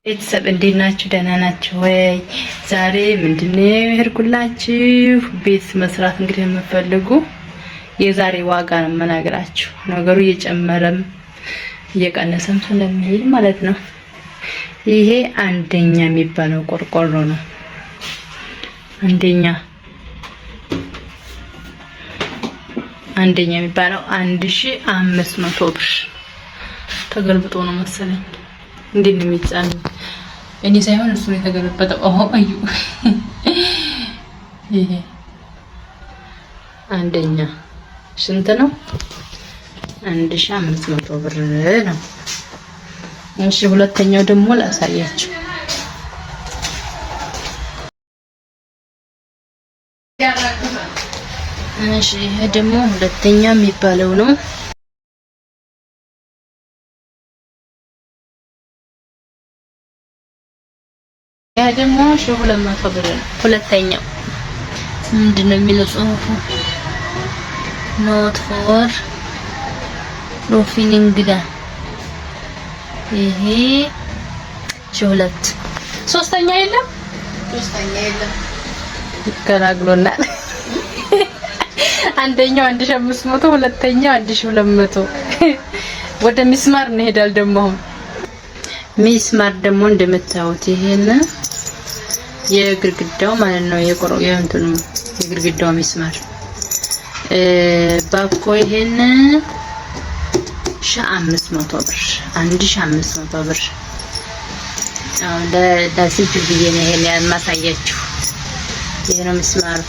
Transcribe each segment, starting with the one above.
ቤተሰብ እንዴት ናችሁ? ደህና ናችሁ ወይ? ዛሬ ምንድነው የሄድኩላችሁ ቤት መስራት እንግዲህ የምፈልጉ የዛሬ ዋጋ ነው የምነግራችሁ። ነገሩ እየጨመረም እየቀነሰም ስለሚሄድ ማለት ነው። ይሄ አንደኛ የሚባለው ቆርቆሮ ነው። አንደኛ የሚባለው 1500 ብር ተገልብጦ ነው መሰለኝ። እንዴት ነው የሚጫነው? እኔ ሳይሆን እሱ ነው የተገለበጠው። አዩ ይሄ አንደኛ ስንት ነው? 1500 ብር ነው። እሺ ሁለተኛው ደግሞ ላሳያችሁ። እሺ ይሄ ደግሞ ሁለተኛ የሚባለው ነው። ያ ደግሞ 200 ብር ነው። ሁለተኛው ምንድነው የሚለው ጽሁፉ? ኖት ፎር ኖ ፊሊንግ ዳ። ይሄ 2 ሶስተኛ የለም ይከራግሎናል። አንደኛው 1500 ሁለተኛው 1200። ወደ ሚስማር እንሄዳለን ደግሞ አሁን ሚስማር ደግሞ እንደምታዩት ይሄን የግርግዳው ማለት ነው የእንትኑ የግርግዳው ሚስማር ባኮ ይሄን 1500 ብር 1500 ብር። አሁን ለዳስጅ ብዬ ነው ይሄን ያማሳያችሁ። ይሄ ነው ሚስማሩ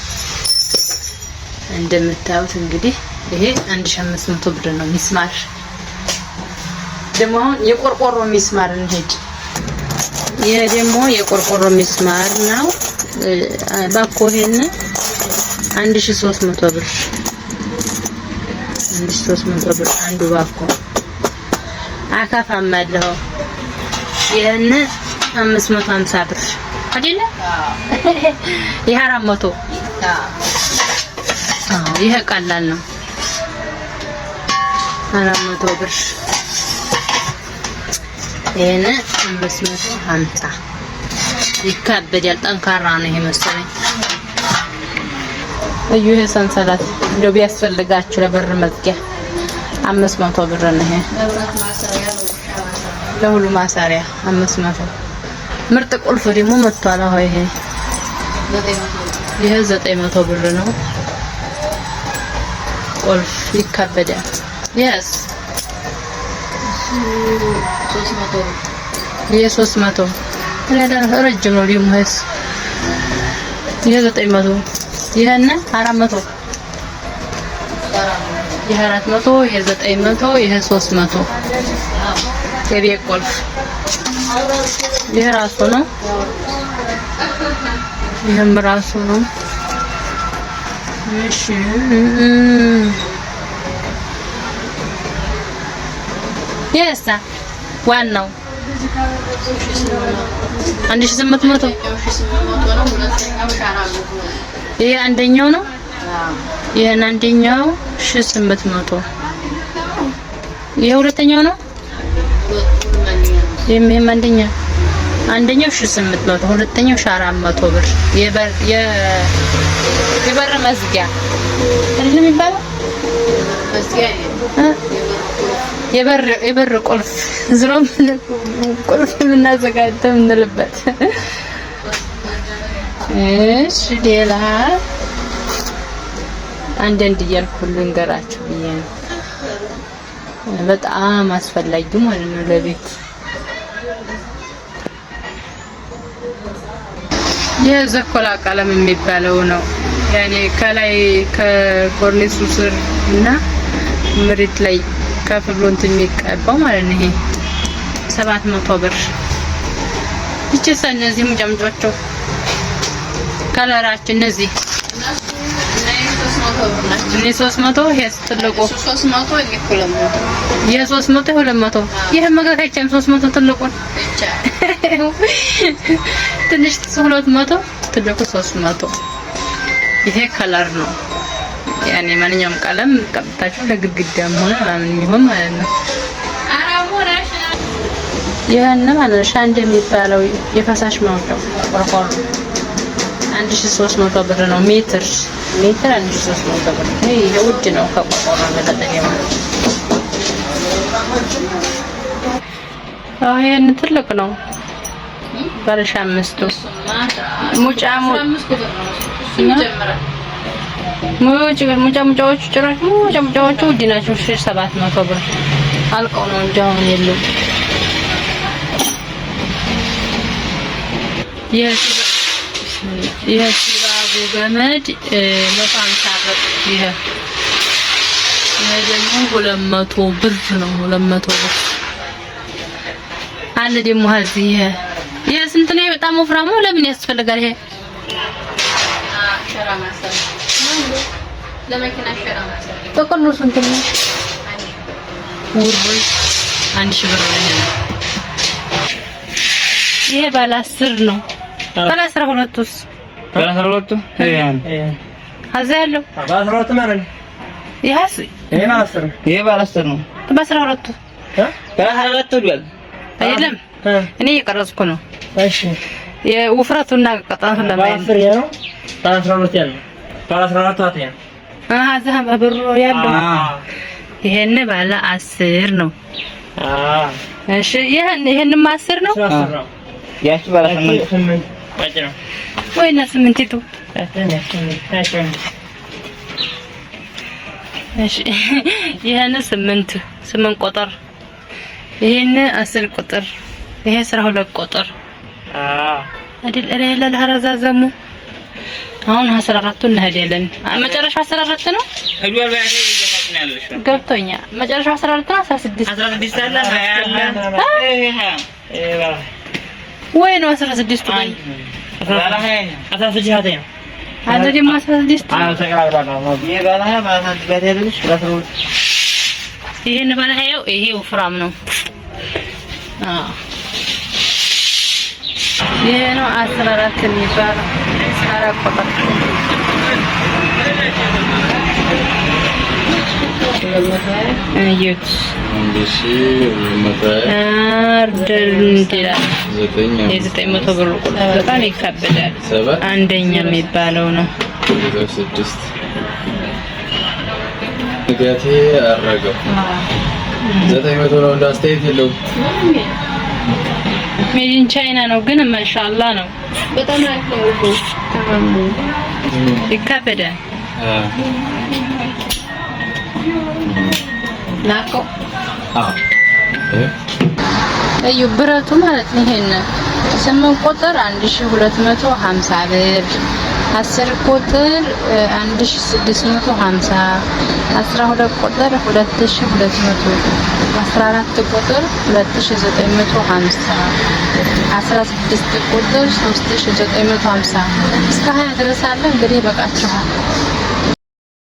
እንደምታዩት እንግዲህ ይሄ 1500 ብር ነው ሚስማር። ደግሞ አሁን የቆርቆሮ ሚስማር እንሄድ። ይሄ ደግሞ የቆርቆሮ ሚስማር ነው። ባኮ ይሄን 1300 ብር 1300 ብር አንዱ ባኮ። አካፋም አለው ይሄን 550 ብር አይደለ? ይሄ 400። ይሄ ቀላል ነው 400 ብር። ይሄን 550 ይካበዳል። ጠንካራ ነው ይሄ መሰለኝ። እዩ ይሄ ሰንሰለት እንደው ቢያስፈልጋችሁ ለበር መዝጊያ 500 ብር ነው። ይሄ ለሁሉ ማሰሪያ 500። ምርጥ ቁልፍ ደግሞ መጥቷል። አሁን ይሄ 900 ብር ነው። ቁልፍ ይካበዳል። yes 300 ይሄ 300 ረጅም ነው ደግሞ ይሄ 900 ይሄን 400 ይሄ 400 ይሄ 900 ይሄ 300 የቤት ቁልፍ ይሄ ራሱ ነው። ይሄም ራሱ ነው። እሺ የሳ ዋናው 1800 ይሄ አንደኛው ነው። ይሄን አንደኛው 1800 ይሄ ሁለተኛው ነው። ይሄም አንደኛው 1800 ሁለተኛው 400 ብር። የበር መዝጊያ አይደለም የሚባለው መዝጊያ የበር ቁልፍ ዝሮም ቁልፍ የምናዘጋጀው እንልበት። እሺ ሌላ አንድ እያልኩ ልንገራችሁ ብዬ ነው። በጣም አስፈላጊ ማለት ነው ለቤት። የዘኮላ ቀለም የሚባለው ነው። ያኔ ከላይ ከኮርኒሱ ስር እና መሬት ላይ ከፍሎንት የሚቀባው ማለት ነው። ይሄ 700 ብር። እቺስ እነዚህም ጀምጆቸው ከለራችን እነዚህ 300 ይሄ ትልቁ 300 ይሄ 300 200 ይሄ መጋካቻም 300 ትልቁን ብቻ ትንሽ 200 ትልቁ 300። ይሄ ከለር ነው። ያኔ ማንኛውም ቀለም ቀብታችሁ ለግድግዳም ሆነ ምናምን ይሆን ማለት ነው። ይሄን ማለት ሻንድ የሚባለው የፈሳሽ ማውጫው ቆርቆሮ 1300 ብር ነው። ሜትር 1300 ብር። ይሄ ውድ ነው ከቆርቆሮ በተጠቀመ። ይሄን ትልቅ ነው። ባለሽ 5 ሙጫዎቹ ጭራሽ ሙጫዎቹ ውድ ናቸው። 700 ብር አልቀው ነው እንጂ አሁን የለም። የሲባጎ ገመድ 150 ብር። ይሄ ደግሞ 200 ብር ነው። 200 ብር አለ ደግሞ እዚህ። ይሄ ስንት ነው? በጣም ወፍራሙ ለምን ያስፈልጋል? ይሄ ሸራ ማሰር ለመኪና ሸራ ማሰር በቀሉ ስንት ነው? ውርውር 1000 ብር ነው። ይሄ ባለ 10 ነው። ባለ 12ስ ባለ 12 አዛ ያለው ባለ 12 ማለት ነው። ይሄ ባለ 10 ነው። ባለ 12 ባለ 12 ይላል አይደለም? እኔ እየቀረጽኩ ነው። እሺ የውፍረቱና ቀጣቱን ለማየት ነው። ባለ 12 ያለው ባለ 14 አጥያ አዛ በብሩ ያለው ይሄን ባለ 10 ነው። እሺ ይሄንም 10 ነው። ያቺ ባለ 8 ባጭ ነው ወይና 8ቱ እሺ ይሄን 8 ቁጥር፣ ይሄን 10 ቁጥር፣ ይሄ 12 ቁጥር አይደል? እረለ ለሐረዛዘሙ አሁን 14ቱን እንሄዳለን። መጨረሻው 14 ነው። ሄዷል ባይ ያለሽ ገብቶኛ። መጨረሻው 14 ነው። 16 አለ 20 አለ ወይ ነው 16 ላይ ባላ 16 ነው። አንተ ደግሞ 16 አዎ ተቀራራባ የባላ 16 ጋር ያለሽ 13 ይሄን ባላ ይሄ ወፍራም ነው። ይሄ ነው 14 የሚባለው 14 ቁጥር እዩት። የ900 ብር ቁጥር በጣም ይከብዳል። አንደኛ የሚባለው ነው። 6 ንጋቴ አረገው 900 ነው። እንዳስተያየት የለውም። ሜዲን ቻይና ነው ግን ማሻአላህ ነው። በጣም ነው ይከብዳል። ናቆ እዩ ብረቱ ማለት ነው። ይሄን 8 ቁጥር 1250 ብር፣ 10 ቁጥር 1650፣ 12 ቁጥር 2200፣ 14 ቁጥር 2950፣ 16 ቁጥር 3950 እስከ 20 ድረስ አለ። እንግዲህ በቃችኋል።